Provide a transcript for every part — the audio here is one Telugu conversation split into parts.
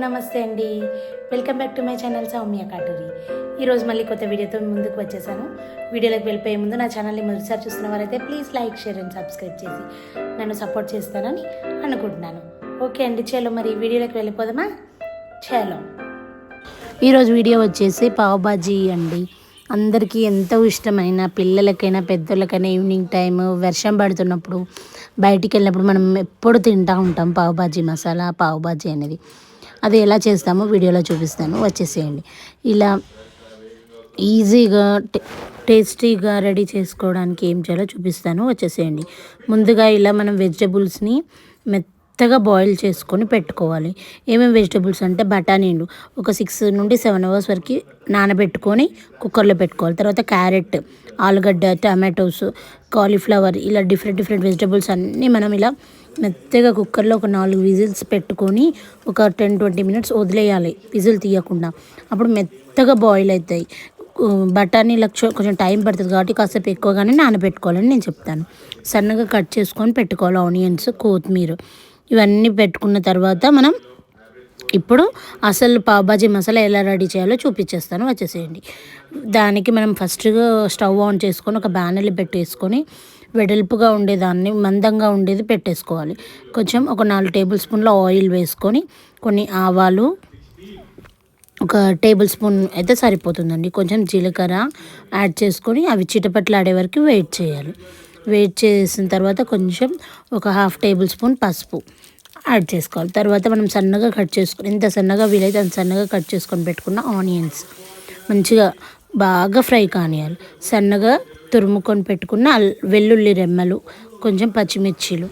నమస్తే అండి. Welcome back to my channel Soumya Katuri. ఈరోజు మళ్ళీ కొత్త వీడియోతో ముందుకు వచ్చేసాను. వీడియోలోకి వెళ్ళిపోయే ముందు నా ఛానల్ని మొదటిసారి చూస్తున్న వారైతే please like, share and subscribe చేసి నన్ను సపోర్ట్ చేస్తానని అనుకుంటున్నాను. ఓకే అండి, చలో మరి వీడియోలోకి వెళ్ళిపోదామా? చలో. ఈరోజు వీడియో వచ్చేసి పావ్ బాజీ అండి. అందరికీ ఎంతో ఇష్టమైన, పిల్లలకైనా పెద్దోళ్ళకైనా ఈవినింగ్ టైం వర్షం పడుతున్నప్పుడు బయటికి వెళ్ళినప్పుడు మనం ఎప్పుడు తింటూ ఉంటాం పావ్ బాజీ మసాలా, పావ్ బాజీ అనేది. అది ఎలా చేస్తామో వీడియోలో చూపిస్తాను, వచ్చేసేయండి. ఇలా ఈజీగా టేస్టీగా రెడీ చేసుకోవడానికి ఏం చేయాలో చూపిస్తాను, వచ్చేసేయండి. ముందుగా ఇలా మనం వెజిటబుల్స్ని మెత్తగా బాయిల్ చేసుకొని పెట్టుకోవాలి. ఏమేమి వెజిటబుల్స్ అంటే బఠానీలు ఒక 6 నుండి 7 అవర్స్ వరకు నానబెట్టుకొని కుక్కర్లో పెట్టుకోవాలి. తర్వాత క్యారెట్, ఆలుగడ్డ, టమాటోస్, కాలీఫ్లవర్, ఇలా డిఫరెంట్ వెజిటబుల్స్ అన్నీ మనం ఇలా మెత్తగా కుక్కర్లో ఒక 4 విజిల్స్ పెట్టుకొని ఒక 10-20 మినిట్స్ వదిలేయాలి, విజిల్ తీయకుండా. అప్పుడు మెత్తగా బాయిల్ అవుతాయి. బఠానీలకు కొంచెం టైం పడుతుంది కాబట్టి కాసేపు ఎక్కువగానే నానబెట్టుకోవాలని నేను చెప్తాను. సన్నగా కట్ చేసుకొని పెట్టుకోవాలి. ఆనియన్స్, కొత్తిమీర ఇవన్నీ పెట్టుకున్న తర్వాత మనం ఇప్పుడు అసలు పావ్ బాజీ మసాలా ఎలా రెడీ చేయాలో చూపించేస్తాను, వచ్చేసేయండి. దానికి మనం ఫస్ట్గా స్టవ్ ఆన్ చేసుకొని ఒక బాణలి పెట్టేసుకొని వెడల్పుగా ఉండేదాన్ని, మందంగా ఉండేది పెట్టేసుకోవాలి. కొంచెం ఒక 4 టేబుల్ స్పూన్ల ఆయిల్ వేసుకొని కొన్ని ఆవాలు, ఒక టేబుల్ స్పూన్ అయితే సరిపోతుందండి, కొంచెం జీలకర్ర యాడ్ చేసుకొని అవి చిటపట్లాడే వరకు వెయిట్ చేయాలి. వెయిట్ చేసిన తర్వాత కొంచెం ఒక 1/2 టేబుల్ స్పూన్ పసుపు యాడ్ చేసుకోవాలి. తర్వాత మనం సన్నగా కట్ చేసుకొని, ఎంత సన్నగా వీలైతే అంత సన్నగా కట్ చేసుకొని పెట్టుకున్న ఆనియన్స్ మంచిగా బాగా ఫ్రై కానియాలి. సన్నగా తురుముకొని పెట్టుకున్న వెల్లుల్లి రెమ్మలు, కొంచెం పచ్చిమిర్చీలు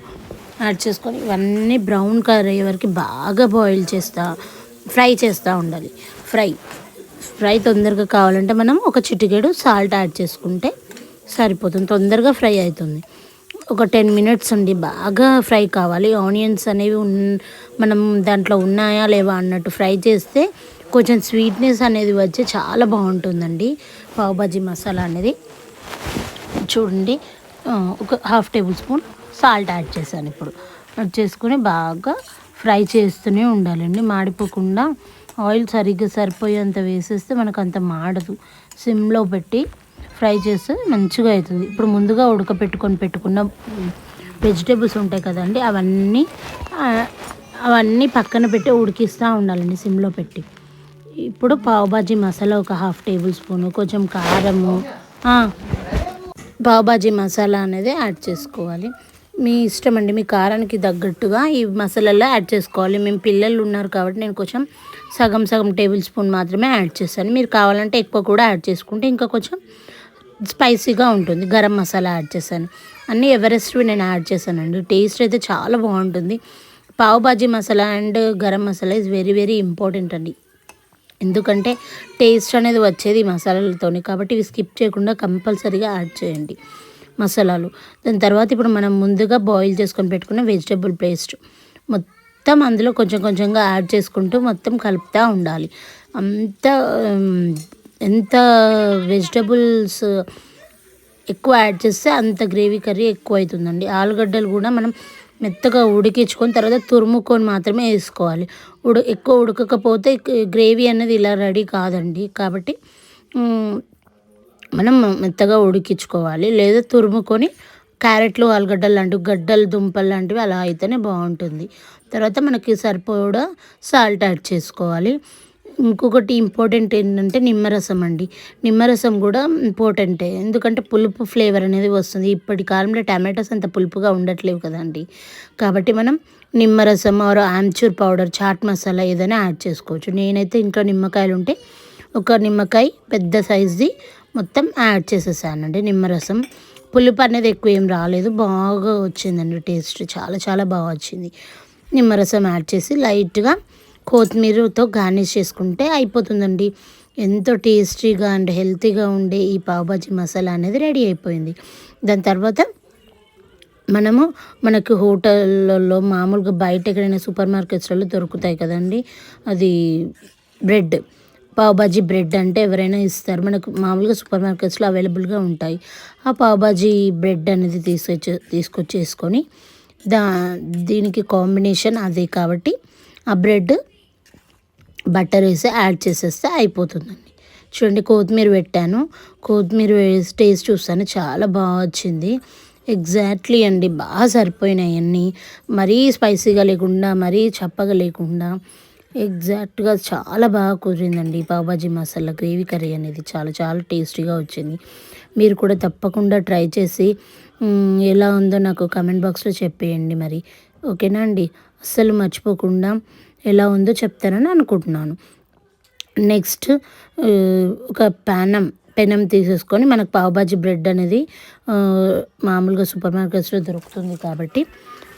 యాడ్ చేసుకొని ఇవన్నీ బ్రౌన్ కలర్ అయ్యే వరకు బాగా ఫ్రై చేస్తూ ఉండాలి. ఫ్రై తొందరగా కావాలంటే మనం ఒక చిటికెడు సాల్ట్ యాడ్ చేసుకుంటే సరిపోతుంది, తొందరగా ఫ్రై అవుతుంది. ఒక 10 మినిట్స్ అండి బాగా ఫ్రై కావాలి. ఆనియన్స్ అనేవి మనం దాంట్లో ఉన్నాయా లేవా అన్నట్టు ఫ్రై చేస్తే కొంచెం స్వీట్నెస్ అనేది వచ్చి చాలా బాగుంటుందండి పావ్ బాజీ మసాలా అనేది. చూడండి, ఒక 1/2 టేబుల్ స్పూన్ సాల్ట్ యాడ్ చేశాను. ఇప్పుడు యాడ్ చేసుకొని బాగా ఫ్రై చేస్తూనే ఉండాలండి, మాడిపోకుండా. ఆయిల్ సరిగ్గా సరిపోయేంత వేసేస్తే మనకు అంత మాడదు. సిమ్లో పెట్టి ఫ్రై చేస్తే మంచిగా అవుతుంది. ఇప్పుడు ముందుగా పెట్టుకున్న వెజిటేబుల్స్ ఉంటాయి కదండి, అవన్నీ పక్కన పెట్టి ఉడికిస్తూ ఉండాలండి సిమ్లో పెట్టి. ఇప్పుడు పావ్ బాజీ మసాలా ఒక 1/2 టేబుల్ స్పూను, కొంచెం కారము, పావ్ బాజీ మసాలా అనేది యాడ్ చేసుకోవాలి. మీ ఇష్టం అండి, మీ కారానికి తగ్గట్టుగా ఈ మసాలాలో యాడ్ చేసుకోవాలి. మేము పిల్లలు ఉన్నారు కాబట్టి నేను కొంచెం సగం టేబుల్ స్పూన్ మాత్రమే యాడ్ చేశాను. మీరు కావాలంటే ఎక్కువ కూడా యాడ్ చేసుకుంటే ఇంకా కొంచెం స్పైసీగా ఉంటుంది. గరం మసాలా యాడ్ చేశాను. అన్నీ ఎవరెస్ట్వి నేను యాడ్ చేశానండి. టేస్ట్ అయితే చాలా బాగుంటుంది. Pav bhaji masala and garam masala is very important అండి. ఎందుకంటే టేస్ట్ అనేది వచ్చేది ఈ మసాలాలతోనే, కాబట్టి ఇవి స్కిప్ చేయకుండా కంపల్సరీగా యాడ్ చేయండి మసాలాలు. దాని తర్వాత ఇప్పుడు మనం ముందుగా బాయిల్ చేసుకొని పెట్టుకున్న వెజిటబుల్ పేస్ట్ మొత్తం అందులో కొంచెంగా యాడ్ చేసుకుంటూ మొత్తం కలుపుతూ ఉండాలి. ఎంత వెజిటబుల్స్ ఎక్కువ యాడ్ చేస్తే అంత గ్రేవీ కర్రీ ఎక్కువ అవుతుందండి. ఆలుగడ్డలు కూడా మనం మెత్తగా ఉడికించుకొని తర్వాత తురుముకొని మాత్రమే వేసుకోవాలి. ఎక్కువ ఉడకకపోతే గ్రేవీ అనేది ఇలా రెడీ కాదండి. కాబట్టి మనం మెత్తగా ఉడికించుకోవాలి, లేదా తురుముకొని క్యారెట్లు, ఆలుగడ్డలు లాంటివి, గడ్డలు, దుంపలు లాంటివి అలా అయితేనే బాగుంటుంది. తర్వాత మనకి సరిపోడా సాల్ట్ యాడ్ చేసుకోవాలి. ఇంకొకటి ఇంపార్టెంట్ ఏంటంటే నిమ్మరసం అండి. నిమ్మరసం కూడా ఇంపార్టెంటే, ఎందుకంటే పులుపు ఫ్లేవర్ అనేది వస్తుంది. ఇప్పటి కాలంలో టమాటోస్ అంత పులుపుగా ఉండట్లేవు కదండి, కాబట్టి మనం నిమ్మరసం ఆర్ ఆమ్చూర్ పౌడర్, చాట్ మసాలా ఏదైనా యాడ్ చేసుకోవచ్చు. నేనైతే ఇంట్లో నిమ్మకాయలు ఉంటే ఒక నిమ్మకాయ పెద్ద సైజ్ది మొత్తం యాడ్ చేసేసానండి నిమ్మరసం. పులుపు అనేది ఎక్కువ ఏం రాలేదు, బాగా వచ్చిందండి టేస్ట్, చాలా బాగా వచ్చింది. నిమ్మరసం యాడ్ చేసి లైట్గా కొత్తిమీరతో గార్నిష్ చేసుకుంటే అయిపోతుందండి. ఎంతో టేస్టీగా అండ్ హెల్తీగా ఉండే ఈ పావ్ బాజీ మసాలా అనేది రెడీ అయిపోయింది. దాని తర్వాత మనకు హోటళ్ళల్లో మామూలుగా బయట ఎక్కడైనా సూపర్ మార్కెట్స్లలో దొరుకుతాయి కదండి, అది బ్రెడ్, పావ్ బాజీ బ్రెడ్ అంటే ఎవరైనా ఇస్తారు మనకు, మామూలుగా సూపర్ మార్కెట్స్లో అవైలబుల్గా ఉంటాయి. ఆ పావ్ బాజీ బ్రెడ్ అనేది తీసుకొచ్చేసుకొని దీనికి కాంబినేషన్ అదే కాబట్టి ఆ బ్రెడ్ బటర్ వేసి యాడ్ చేసేస్తే అయిపోతుందండి. చూడండి కొత్తిమీర పెట్టాను, కొత్తిమీర వేసి టేస్ట్ చూస్తాను, చాలా బాగా వచ్చింది. ఎగ్జాక్ట్లీ అండి, బాగా సరిపోయినాయి అన్నీ. మరీ స్పైసీగా లేకుండా మరీ చప్పగా లేకుండా ఎగ్జాక్ట్గా చాలా బాగా కుదిరిందండి. పావుబాజీ మసాలా గ్రేవీ కర్రీ అనేది చాలా చాలా టేస్టీగా వచ్చింది. మీరు కూడా తప్పకుండా ట్రై చేసి ఎలా ఉందో నాకు కామెంట్ బాక్స్లో చెప్పేయండి మరి. ఓకేనా అండి, అస్సలు మర్చిపోకుండా ఎలా ఉందో చెప్తానని అనుకుంటున్నాను. నెక్స్ట్ ఒక పెనం తీసేసుకొని, మనకు పావుబాజీ బ్రెడ్ అనేది మామూలుగా సూపర్ మార్కెట్స్లో దొరుకుతుంది కాబట్టి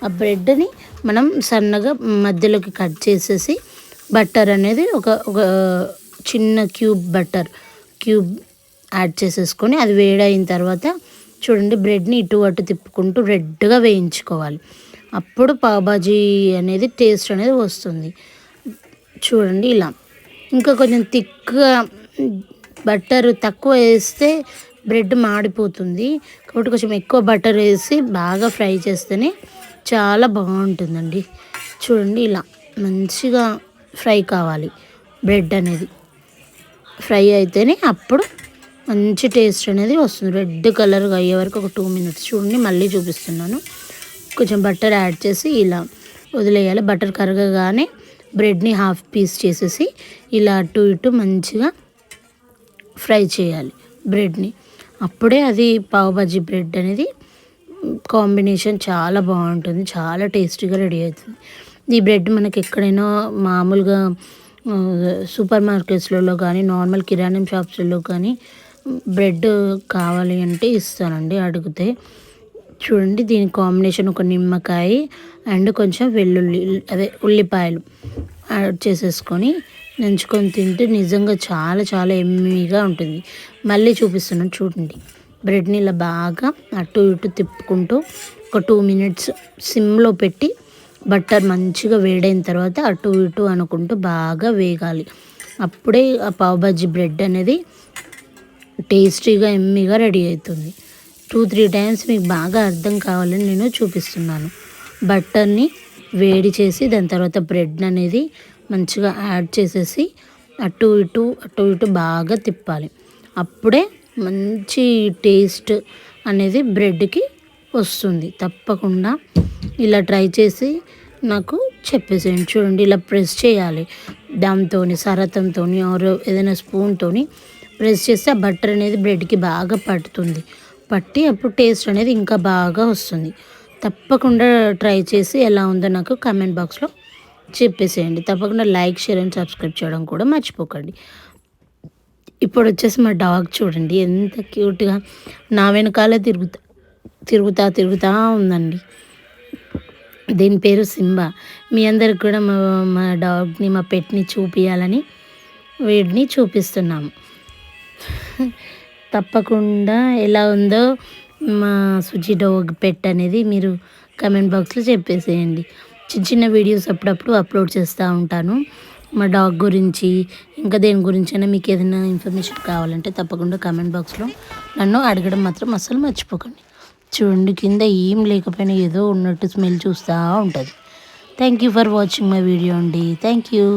ఆ బ్రెడ్ని మనం సన్నగా మధ్యలోకి కట్ చేసేసి బటర్ అనేది ఒక ఒక చిన్న బటర్ క్యూబ్ యాడ్ చేసేసుకొని అది వేడైన తర్వాత చూడండి బ్రెడ్ని ఇటు అటు తిప్పుకుంటూ రెడ్గా వేయించుకోవాలి. అప్పుడు పావుబాజీ అనేది టేస్ట్ అనేది వస్తుంది. చూడండి ఇలా. ఇంకా కొంచెం థిక్గా బటర్ తక్కువ వేస్తే బ్రెడ్ మాడిపోతుంది కాబట్టి కొంచెం ఎక్కువ బటర్ వేసి బాగా ఫ్రై చేస్తేనే చాలా బాగుంటుందండి. చూడండి ఇలా మంచిగా ఫ్రై కావాలి బ్రెడ్ అనేది. ఫ్రై అయితేనే అప్పుడు మంచి టేస్ట్ అనేది వస్తుంది. రెడ్ కలర్గా అయ్యే వరకు ఒక 2 minutes చూడండి, మళ్ళీ చూపిస్తున్నాను. కొంచెం బటర్ యాడ్ చేసి ఇలా వదిలేయాలి. బటర్ కరగగానే బ్రెడ్ని హాఫ్ పీస్ చేసేసి ఇలా అటు ఇటు మంచిగా ఫ్రై చేయాలి బ్రెడ్ని. అప్పుడే అది పావుబాజీ బ్రెడ్ అనేది కాంబినేషన్ చాలా బాగుంటుంది, చాలా టేస్టీగా రెడీ అవుతుంది. ఈ బ్రెడ్ మనకి ఎక్కడైనా మామూలుగా సూపర్ మార్కెట్స్లలో కానీ నార్మల్ కిరాణం షాప్స్లలో కానీ బ్రెడ్ కావాలి అంటే ఇస్తానండి అడిగితే. చూడండి దీని కాంబినేషన్ ఒక నిమ్మకాయ అండ్ కొంచెం వెల్లుల్లి ఉల్లిపాయలు యాడ్ చేసేసుకొని నంచుకొని తింటే నిజంగా చాలా చాలా ఎమ్మీగా ఉంటుంది. మళ్ళీ చూపిస్తున్నాను చూడండి. బ్రెడ్ని ఇలా బాగా అటు ఇటు తిప్పుకుంటూ ఒక 2 minutes సిమ్లో పెట్టి బటర్ మంచిగా వేడైన తర్వాత అటు ఇటు అనుకుంటూ బాగా వేగాలి. అప్పుడే ఆ పావుబాజీ బ్రెడ్ అనేది టేస్టీగా ఎమ్మీగా రెడీ అవుతుంది. 2-3 times మీకు బాగా అర్థం కావాలని నేను చూపిస్తున్నాను. బటర్ని వేడి చేసి దాని తర్వాత బ్రెడ్ అనేది మంచిగా యాడ్ చేసేసి అటు ఇటు బాగా తిప్పాలి. అప్పుడే మంచి టేస్ట్ అనేది బ్రెడ్కి వస్తుంది. తప్పకుండా ఇలా ట్రై చేసి నాకు చెప్పేసేయండి. చూడండి ఇలా ప్రెస్ చేయాలి దాంతో, సరతంతో ఆర్ ఏదైనా స్పూన్తో ప్రెస్ చేస్తే ఆ బటర్ అనేది బ్రెడ్కి బాగా పట్టి అప్పుడు టేస్ట్ అనేది ఇంకా బాగా వస్తుంది. తప్పకుండా ట్రై చేసి ఎలా ఉందో నాకు కామెంట్ బాక్స్లో చెప్పేసేయండి. తప్పకుండా లైక్, షేర్ అండ్ సబ్స్క్రైబ్ చేయడం కూడా మర్చిపోకండి. ఇప్పుడు వచ్చేసి మా డాగ్ చూడండి ఎంత క్యూట్గా నా వెనకాలే తిరుగుతా ఉందండి. దీని పేరు సింబా. మీ అందరికి కూడా మా డాగ్ని, మా పెట్ని చూపించాలని వీడిని చూపిస్తున్నాము. తప్పకుండా ఎలా ఉందో మా సుజి డాగ్ పెట్ అనేది మీరు కామెంట్ బాక్స్లో చెప్పేసేయండి. చిన్న వీడియోస్ అప్పుడప్పుడు అప్లోడ్ చేస్తూ ఉంటాను మా డాగ్ గురించి. ఇంకా దేని గురించి అయినా మీకు ఏదైనా ఇన్ఫర్మేషన్ కావాలంటే తప్పకుండా కామెంట్ బాక్స్లో నన్ను అడగడం మాత్రం అస్సలు మర్చిపోకండి. చూడండి కింద ఏం లేకపోయినా ఏదో ఉన్నట్టు స్మెల్ చూస్తూ ఉంటుంది. Thank you for watching my video అండి. Thank you.